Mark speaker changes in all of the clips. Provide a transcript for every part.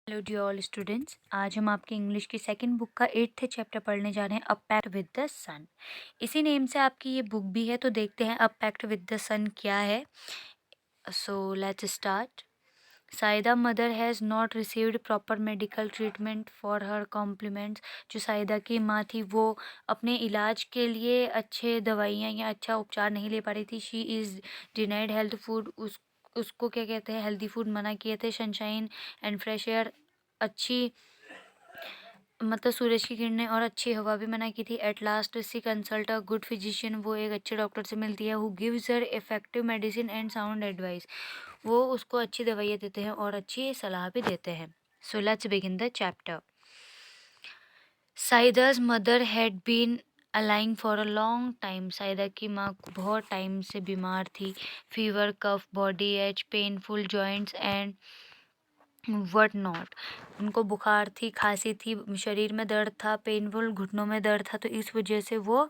Speaker 1: Hello dear all students, आज हम आपकी इंग्लिश की सेकंड बुक का 8th चैप्टर पढ़ने जा रहे हैं, अ पैक्ट विद द सन। इसी नेम से आपकी ये बुक भी है, तो देखते हैं a pact with the sun क्या है। So let's start. Saida mother has not received proper medical treatment for her compliments. जो साइदा की माँ थी वो अपने इलाज के लिए अच्छे दवाइयाँ या अच्छा उपचार नहीं ले पा रही थी। She is denied health food. उसको क्या कहते हैं, हेल्दी फूड मना किए थे। सनशाइन एंड फ्रेश एयर, अच्छी मतलब सूरज की किरणें और अच्छी हवा भी मना की थी। At last she consult a good physician. वो एक अच्छे डॉक्टर से मिलती है। Who gives her effective medicine and sound advice. वो उसको अच्छी दवाइयाँ देते हैं और अच्छी सलाह भी देते हैं। So let's begin the chapter. Saida's mother had been ailing for a long time. Saida की माँ बहुत टाइम से बीमार थी। Fever, cough, body ache, painful joints and what not. उनको बुखार थी, खांसी थी, शरीर में दर्द था, पेनफुल घुटनों में दर्द था, तो इस वजह से वो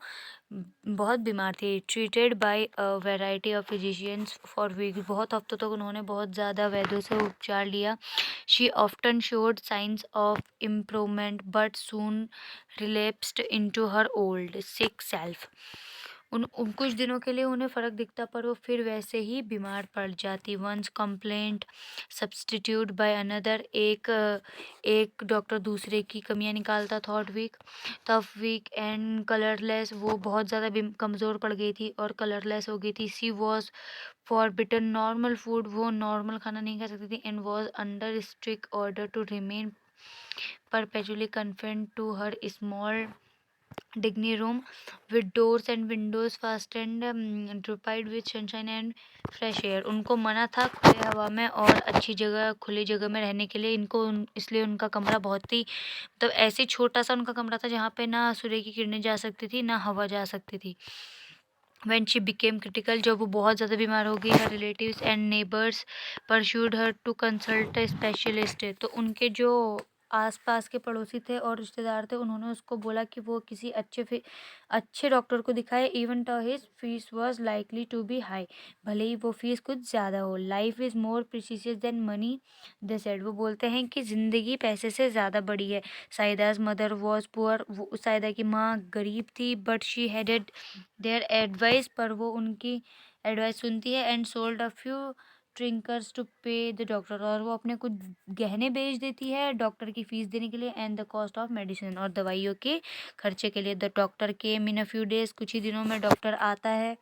Speaker 1: बहुत बीमार थी। Treated by a variety of physicians for week. बहुत हफ्तों तक उन्होंने बहुत ज़्यादा वैद्यों से उपचार लिया। She often showed signs of improvement but soon relapsed into her old sick self. उन कुछ दिनों के लिए उन्हें फ़र्क दिखता, पर वो फिर वैसे ही बीमार पड़ जाती। Once complaint substitute by another. एक डॉक्टर दूसरे की कमियां निकालता। Thought weak, tough, weak and colourless. वो बहुत ज़्यादा कमज़ोर पड़ गई थी और कलरलेस हो गई थी। She was forbidden normal food. वो नॉर्मल खाना नहीं खा सकती थी। And was under strict order to remain perpetually confined to her small dining room with doors and windows fastened, dripped with sunshine and fresh air। उनको मना था खुले हवा में और अच्छी जगह, खुली जगह में रहने के लिए। इसलिए उनका कमरा बहुत ही मतलब ऐसे छोटा सा उनका कमरा था जहाँ पे ना सूर्य की किरणें जा सकती थी ना हवा जा सकती थी। When she became critical, जब वो बहुत ज़्यादा बीमार हो गई, her relatives and neighbors pursued her to consult a specialist। तो उनके जो आसपास के पड़ोसी थे और रिश्तेदार थे, उन्होंने उसको बोला कि वो किसी अच्छे डॉक्टर को दिखाए। Even though his fees was likely to be high. भले ही वो फीस कुछ ज़्यादा हो। Life is more precious than money, they said. वो बोलते हैं कि ज़िंदगी पैसे से ज़्यादा बड़ी है। Saida's mother was poor. वो साइदा की माँ गरीब थी। But she heeded their advice. पर वो उनकी एडवाइस सुनती है। And sold a few trinkets to pay the doctor. और वो अपने कुछ गहने बेच देती है डॉक्टर की फीस देने के लिए। And the cost of medicine, और दवाइयों के खर्चे के लिए। The doctor came in a few days. कुछ ही दिनों में डॉक्टर आता है।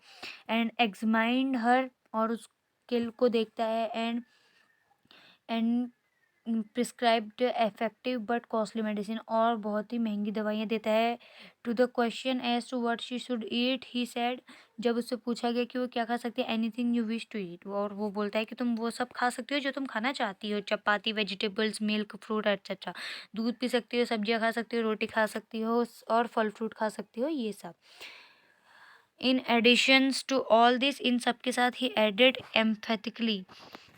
Speaker 1: एंड एग्जामाइंड हर, और उसके को देखता है। And prescribed effective but costly medicine, और बहुत ही महंगी दवाइयाँ देता है। To the question as to what she should eat, he said. जब उससे पूछा गया कि वो क्या खा सकती है, anything you wish to eat. और वो बोलता है कि तुम वो सब खा सकती हो जो तुम खाना चाहती हो। चपाती, वेजिटेबल्स, मिल्क, फ्रूट एक्सेट्रा। दूध पी सकती हो, सब्जियाँ खा सकती हो, रोटी खा सकती हो और फल फ्रूट खा सकती हो, ये सब। इन एडिशंस टू ऑल दिस, इन सब के साथ ही एडेड एम्फेटिकली,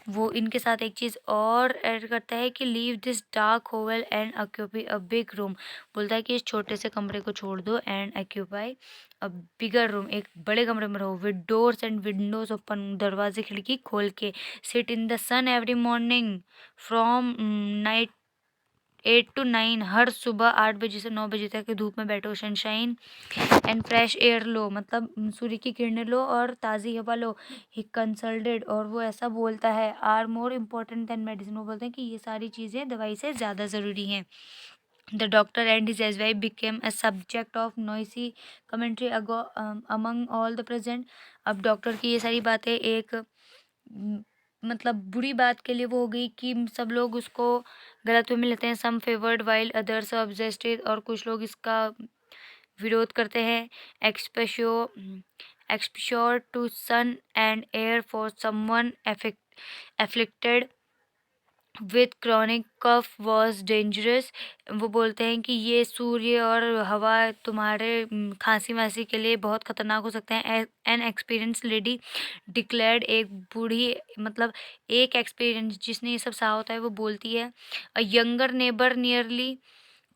Speaker 1: वो इनके साथ एक चीज़ और ऐड करता है कि लीव दिस डार्क होवल and occupy a big room. बोलता है कि इस छोटे से कमरे को छोड़ दो and occupy a bigger room, एक बड़े कमरे में रहो। With doors and windows open, दरवाजे खिड़की खोल के। Sit in the sun every morning from night 8 to 9। हर सुबह 8 बजे से 9 बजे तक धूप में बैठो। सनशाइन एंड फ्रेश एयर लो, मतलब सूर्य की किरणें लो और ताज़ी हवा लो। ही कंसल्टेड, और वो ऐसा बोलता है, are more important than medicine. वो बोलते हैं कि ये सारी चीज़ें दवाई से ज़्यादा ज़रूरी हैं। The doctor and his age wife became a subject of noisy commentary among all the present. अब डॉक्टर की ये सारी बातें एक मतलब बुरी बात के लिए वो हो गई कि सब लोग उसको गलत वे में लेते हैं। Some favoured while others objected, और कुछ लोग इसका विरोध करते हैं। Exposure exposure to sun and air for someone afflicted with chronic cough was dangerous. वो बोलते हैं कि ये सूर्य और हवा तुम्हारे खांसी वासी के लिए बहुत खतरनाक हो सकते हैं। एन एक्सपीरियंस लेडी डिक्लेयर्ड, एक बूढ़ी मतलब एक एक्सपीरियंस जिसने ये सब सहा होता है, वो बोलती है। A younger neighbour nearly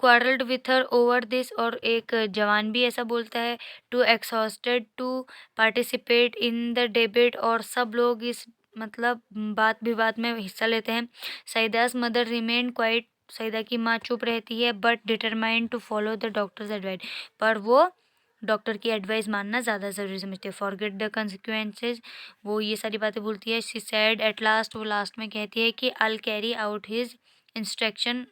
Speaker 1: quarrelled with her over this, और एक जवान भी ऐसा बोलता है। Too exhausted to participate in the debate, और सब लोग इस मतलब बात विवाद में हिस्सा लेते हैं। Saida's mother remain quiet, Saida की माँ चुप रहती है but determined to follow the doctor's advice, पर वो डॉक्टर की एडवाइस मानना ज़्यादा ज़रूरी समझते हैं। फॉरगेट द कंसिक्वेंसेज, वो ये सारी बातें बोलती है। शी सैड एट लास्ट, वो लास्ट में कहती है कि I carry out his instruction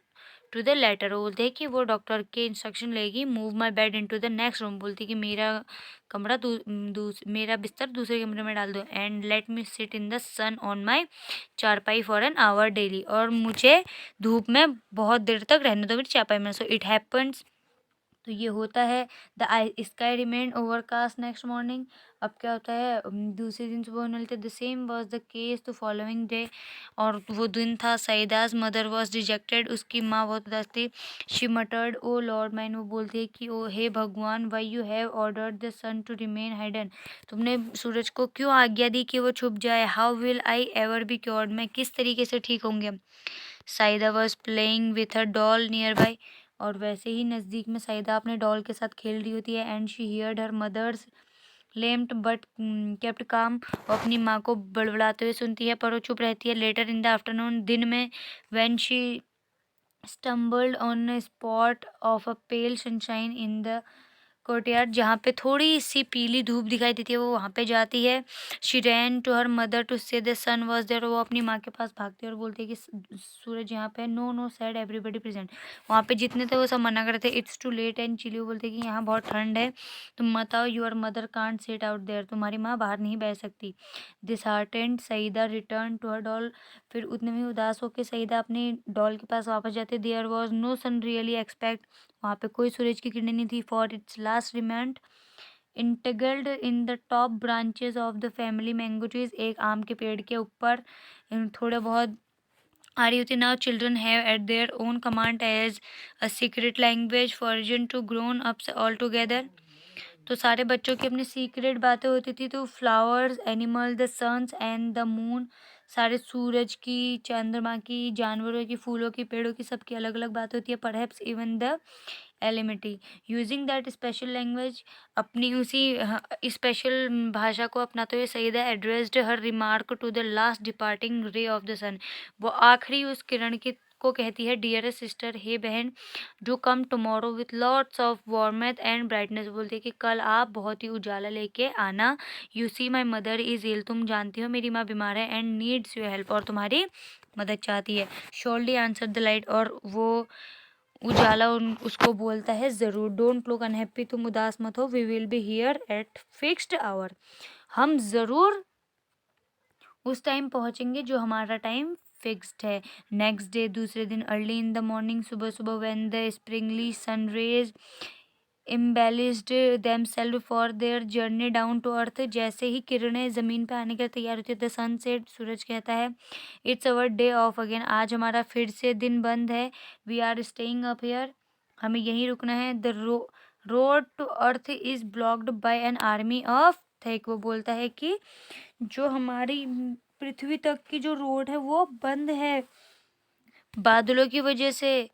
Speaker 1: to the letter, वो बोलते हैं कि वो डॉक्टर के इंस्ट्रक्शन लेगी। Move my bed into the next room, बोलती है कि मेरा कमरा मेरा बिस्तर दूसरे कमरे में डाल दो। And let me sit in the sun on my charpai for an our daily, और मुझे धूप में बहुत देर तक रहने दो मेरी चारपाई में। सो इट हैपन्स, तो ये होता है। The I sky remain overcast next morning, अब क्या होता है, दूसरे दिन सुबह होने लगते। The same was the case the following day, और वो दिन था। सईदास मदर वॉज डिजेक्टेड, उसकी माँ बहुत उदास थी। She muttered oh lord mine, वो बोलती है कि ओ हे भगवान, why you have ordered the sun to remain hidden, तुमने सूरज को क्यों आज्ञा दी कि वो छुप जाए। How will I ever be cured, मैं किस तरीके से ठीक होंगे। Saida was playing with her doll nearby, और वैसे ही नज़दीक में साइदा अपने डॉल के साथ खेल रही होती है। And she heard her mother's lament but kept calm, वो अपनी माँ को बड़बड़ाते हुए सुनती है पर वो चुप रहती है। लेटर इन द आफ्टरनून, दिन में, when she stumbled on a spot of a pale sunshine in the courtyard, जहाँ पे थोड़ी सी पीली धूप दिखाई देती है, वो वहाँ पे जाती है। She ran to her mother to say the sun was there, वो अपनी माँ के पास भागती है और बोलती है कि सूरज यहाँ पे है। No no said everybody present, वहाँ पे जितने थे वो सब मना करते। It's too late and chilly, वो बोलते हैं कि यहाँ बहुत ठंड है, तुम मत आओ। Your mother can't sit out there, तुम्हारी माँ बाहर नहीं बैठ सकती। This heart and Saida return to her doll, फिर उतने में उदास होकर सईदा अपनी डॉल के पास वापस जाते। There was no sun really except, वहाँ पे कोई सूरज की किरणें नहीं थी। For its last remnant entangled in the top branches of the family mango trees, एक आम के पेड़ के ऊपर थोड़े बहुत आ रही होती। Now children have at their own command as a secret language foreign to grown ups all together, तो सारे बच्चों की अपनी सीक्रेट बातें होती थी। तो flowers, animal, the suns and the moon, सारे सूरज की, चंद्रमा की, जानवरों की, फूलों की, पेड़ों की, सबकी अलग अलग बात होती है। Perhaps even the ailment using that special language, अपनी उसी स्पेशल भाषा को अपनाते हुए Saida addressed her remark to the last departing ray of the sun, वो आखिरी उस किरण की को कहती है। डियरेस्ट सिस्टर, हे बहन, do come tomorrow with lots of warmth and brightness, बोलते हैं कि कल आप बहुत ही उजाला लेके आना। You see my mother is ill, तुम जानती हो मेरी माँ बीमार है। एंड नीड्स योर हेल्प, और तुम्हारी मदद चाहती है। शोरली आंसर द लाइट, और वो उजाला उसको बोलता है ज़रूर। डोंट लुक अनहैप्पी, तुम उदास मत हो। We will be here at fixed hour, हम ज़रूर उस टाइम पहुंचेंगे जो हमारा टाइम फिक्स्ड है। नेक्स्ट डे, दूसरे दिन, अर्ली इन द मॉर्निंग, सुबह सुबह, when the springly sun rays embellished themselves for their journey down to earth, जैसे ही किरणें ज़मीन पे आने के लिए तैयार होती है। द सन सेट, सूरज कहता है, it's our day off again, आज हमारा फिर से दिन बंद है। We are staying up here, हमें यहीं रुकना है। The road to earth is blocked by an army of thick, वो बोलता है कि जो हमारी पृथ्वी तक की जो रोड है वो बंद है बादलों की वजह से।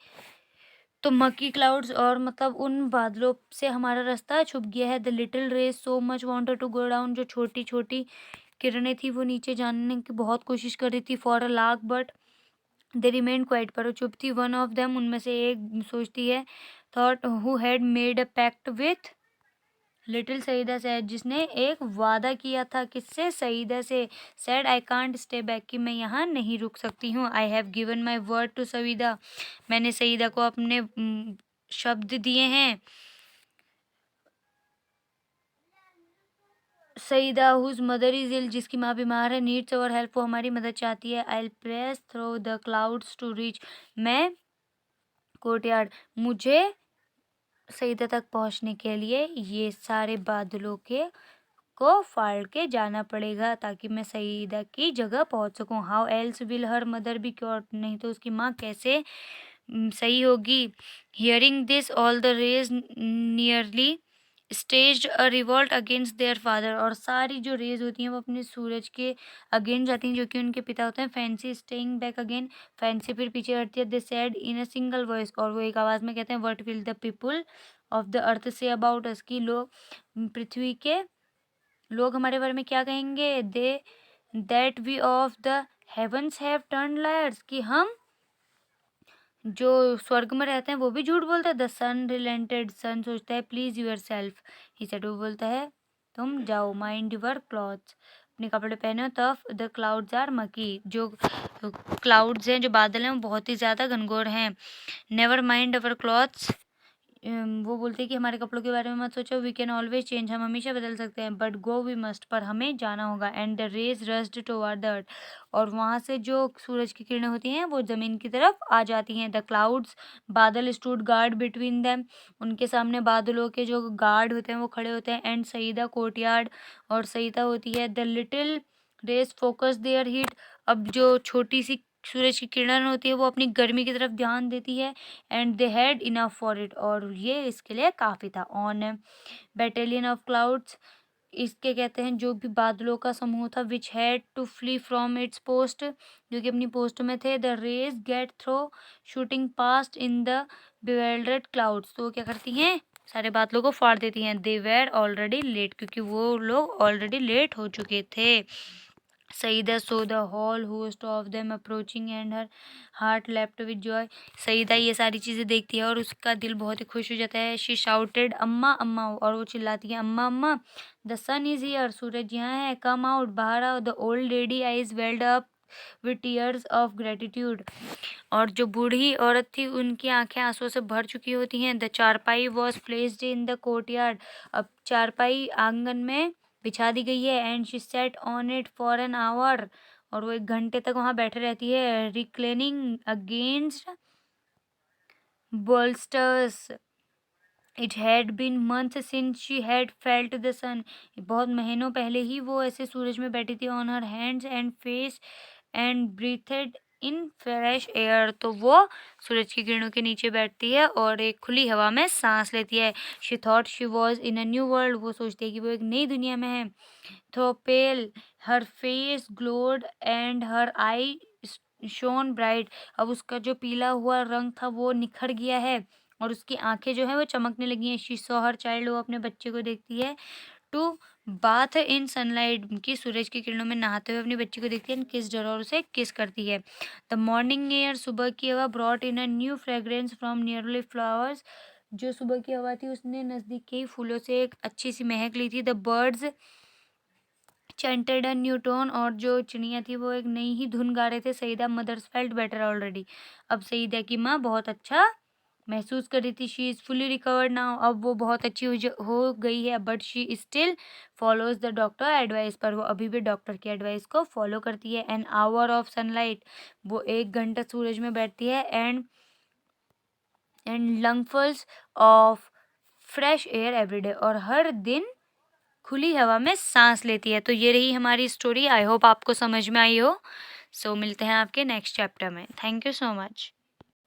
Speaker 1: तो मक्की क्लाउड्स, और मतलब उन बादलों से हमारा रास्ता छुप गया है। The little rays so much wanted to go down, जो छोटी छोटी किरणें थी वो नीचे जाने की बहुत कोशिश कर रही थी। For a lakh but they remain quite, पर वो चुप थी। वन ऑफ देम, उनमें से एक सोचती है, thought who had made a pact with little Saida said, जिसने एक वादा किया था, किससे, सईदा से। Said I can't stay back, कि मैं यहाँ नहीं रुक सकती हूँ। I have given my word to Saida, मैंने सईदा को अपने शब्द दिए हैं। Saida whose mother is ill, जिसकी माँ बीमार है। नीड्स अवर हेल्प, वो हमारी मदद चाहती है। I press through the clouds to reach, मैं कोर्टयार्ड, मुझे सईदा तक पहुँचने के लिए ये सारे बादलों के को फाड़ के जाना पड़ेगा ताकि मैं सईदा की जगह पहुंच सकूं। How else will her mother be cure, नहीं तो उसकी माँ कैसे सही होगी। Hearing this all the rays nearly staged a revolt against their father, और सारी जो रेज होती हैं वो अपने सूरज के अगेंस्ट जाती हैं जो कि उनके पिता होते हैं। Fancy staying back again, fancy फिर पीछे हटती है। They said in a single voice, और वो एक आवाज़ में कहते हैं, what will the people of the earth say about us, की लोग पृथ्वी के लोग हमारे बारे में क्या कहेंगे। They that we of the heavens have turn liars, कि हम जो स्वर्ग में रहते हैं वो भी झूठ बोलते हैं। द सन रिलेंटेड, सन सोचता है please yourself, he said, वो बोलता है तुम जाओ, माइंड यूर क्लॉथ्स, अपने कपड़े पहने हो। तब द क्लाउड्स आर मकी, जो क्लाउड्स हैं, जो बादल हैं, वो बहुत ही ज़्यादा घनघोर हैं। नेवर माइंड अवर क्लॉथ्स, वो बोलते हैं कि हमारे कपड़ों के बारे में मत सोचो, वी कैन ऑलवेज चेंज, हम हमेशा बदल सकते हैं, बट गो वी मस्ट, पर हमें जाना होगा। And the rays rushed toward the earth, और वहाँ से जो सूरज की किरणें होती हैं वो ज़मीन की तरफ आ जाती हैं। द क्लाउड्स, बादल, स्टूड गार्ड बिटवीन देम, उनके सामने बादलों के जो गार्ड होते हैं वो खड़े होते हैं। एंड सईदा कोर्टयार्ड, और सईदा होती है। The little race focus their heat, अब जो छोटी सी सूरज की किरण होती है वो अपनी गर्मी की तरफ ध्यान देती है। And they had enough for it, और ये इसके लिए काफ़ी था। ऑन बैटेलियन ऑफ क्लाउड्स, इसके कहते हैं जो भी बादलों का समूह था, which had to flee from its post, जो कि अपनी पोस्ट में थे। The rays get through shooting past in the bewildered clouds, तो वो क्या करती हैं, सारे बादलों को फाड़ देती हैं। दे वेर ऑलरेडी लेट, क्योंकि वो लोग ऑलरेडी लेट हो चुके थे। Saida saw the whole host of them approaching and her heart leapt with joy, Saida ये सारी चीज़ें देखती है और उसका दिल बहुत ही खुश हो जाता है। शी शाउटेड अम्मा अम्मा, और वो चिल्लाती है अम्मा अम्मा, द सन इज हियर, सूरज यहाँ है, कम आउट, बाहर आओ। The old lady eyes weld up with tears of gratitude, और जो बूढ़ी औरत थी उनकी आंखें आंसुओं से भर चुकी होती हैं। The charpai was placed in the courtyard, अब चारपाई आंगन में बिछा दी गई है। And she sat on it for an hour, और वो 1 घंटे तक वहां बैठे रहती है। Reclining against bolsters, it had been month since she had felt the sun, बहुत महीनों पहले ही वो ऐसे सूरज में बैठी थी। On her hands and face and ब्रीथेड in fresh air, तो वो सूरज की किरणों के नीचे बैठती है और एक खुली हवा में सांस लेती है। She thought she was in a new world, वो सोचती है कि वो एक नई दुनिया में है। Though pale her face glowed and her eye shone bright, अब उसका जो पीला हुआ रंग था वो निखर गया है और उसकी आंखें जो है वो चमकने लगी हैं। शी सॉ हर चाइल्ड, वो अपने बच्चे को देखती है। टू बाथ इन सनलाइट, की सूरज की किरणों में नहाते हुए अपनी बच्ची को देखती है। किस डर, और उसे किस करती है। द मॉर्निंग एयर, सुबह की हवा, brought in a new fragrance from nearly flowers, जो सुबह की हवा थी उसने नज़दीक के ही फूलों से एक अच्छी सी महक ली थी। The birds chanted a new tone, और जो चिड़िया थी वो एक नई ही धुन गा रहे थे। Saida mothers felt better already, अब सईदा की माँ बहुत अच्छा महसूस कर रही थी। She is fully recovered now, अब वो बहुत अच्छी हो गई है। But she still follows the doctor advice, पर वो अभी भी डॉक्टर की एडवाइस को फॉलो करती है। एन आवर ऑफ सनलाइट, वो 1 घंटा सूरज में बैठती है। And lungfuls of fresh air every day, और हर दिन खुली हवा में सांस लेती है। तो ये रही हमारी स्टोरी, आई होप आपको समझ में आई हो। सो मिलते हैं आपके नेक्स्ट चैप्टर में। Thank you so much.